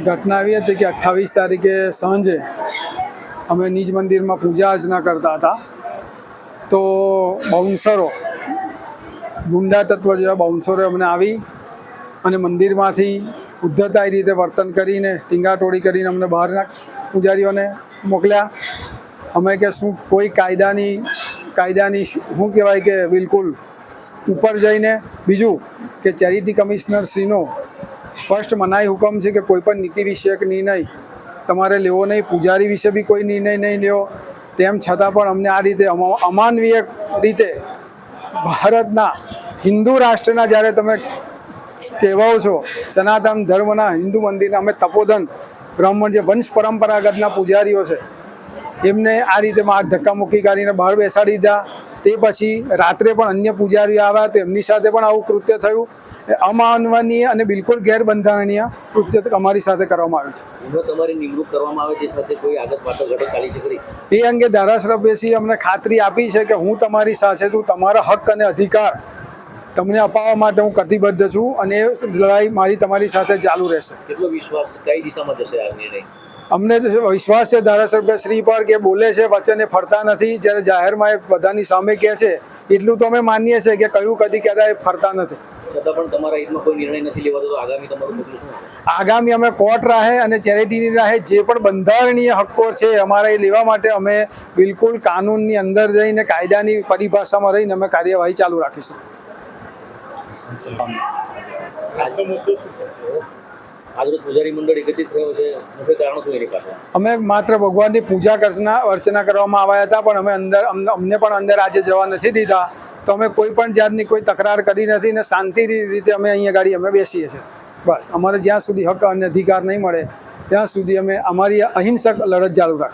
ઘટના આવી હતી કે 28 તારીખે સાંજે અમે નિજ મંદિરમાં પૂજા અર્ચના કરતા હતા, તો બાઉન્સરો, ગુંડા તત્વ જેવા બાઉન્સરોએ અમને આવી અને મંદિરમાંથી ઉદ્ધતાઈ રીતે વર્તન કરીને ટીંગાટોળી કરીને અમને બહારના પૂજારીઓને મોકલ્યા. અમે કે શું કોઈ કાયદાની શું કહેવાય કે બિલકુલ ઉપર જઈને, બીજું કે ચેરિટી કમિશનર શ્રીનો સ્પષ્ટ મનાઈ હુકમ છે કે કોઈ પણ નીતિ વિષયક નિર્ણય તમારે લેવો નહીં, પૂજારી વિશે બી કોઈ નિર્ણય નહીં લેવો. તેમ છતાં પણ અમને આ રીતે અમાનવીય રીતે ભારતના હિન્દુ રાષ્ટ્રના જ્યારે તમે કહેવાઓ છો, સનાતન ધર્મના હિન્દુ મંદિરના અમે તપોધન બ્રાહ્મણ જે વંશ પરંપરાગતના પૂજારીઓ છે એમને આ રીતે ધક્કામુક્કી કરીને બહાર બેસાડી દીધા. તે પછી રાત્રે પણ અન્ય પૂજારીઓ આવ્યા તો એમની સાથે પણ આવું કૃત્ય થયું. અમાનવીય અને બિલકુલ ગેરબંધારણીય કૃત્ય અમારી સાથે કરવામાં આવ્યું છે. તમારી નિમણૂક કરવામાં આવે તે સાથે કોઈ આગળ પાછળ ઘટના ચાલી છે ખરી? એ અંગે ધારાસભ્યશ્રી અમને ખાતરી આપી છે કે હું તમારી સાથે છું, તમારા હક અને અધિકાર તમને અપાવવા માટે હું કટિબદ્ધ છું અને એ લડાઈ મારી તમારી સાથે ચાલુ રહેશે. કેટલો વિશ્વાસ કઈ દિશામાં જશે આ નિર્ણય? અમને વિશ્વાસ છે ધારાસભ્ય શ્રી પર કે બોલે છે વચને ફરતા નથી. જ્યારે જાહેરમાં એ બધાની સામે કહે છે એટલું તો અમે માનીએ છીએ કે કયું કદી કદાચ ફરતા નથી. છતાં પણ તમારા હિતમાં કોઈ નિર્ણય નથી લેવાતો, તો આગામી તમારું પગલું શું હશે? આગામી અમે કોર્ટ રાહે અને ચેરિટીની રાહે જે પણ બંધારણીય હક્કો છે અમારા એ લેવા માટે અમે બિલકુલ કાનૂનની અંદર જઈને કાયદાની પરિભાષામાં રહીને અમે કાર્યવાહી ચાલુ રાખીશું. આજરોજ પૂજારી મંડળ એકત્રિત થયો છે, મુખ્ય કારણ શું એની પાછળ? અમે માત્ર ભગવાનની પૂજા અર્ચના કરવામાં આવ્યા હતા, પણ અમને પણ અંદર આજે જવા નથી દીધા. તો અમે કોઈ પણ જાતની કોઈ તકરાર કરી નથી ને શાંતિ રીતે અમે અહીંયા ગાડી અમે બેસીએ છીએ. બસ અમારે જ્યાં સુધી હક અને અધિકાર નહીં મળે ત્યાં સુધી અમે અમારી અહિંસક લડત ચાલુ રાખીએ.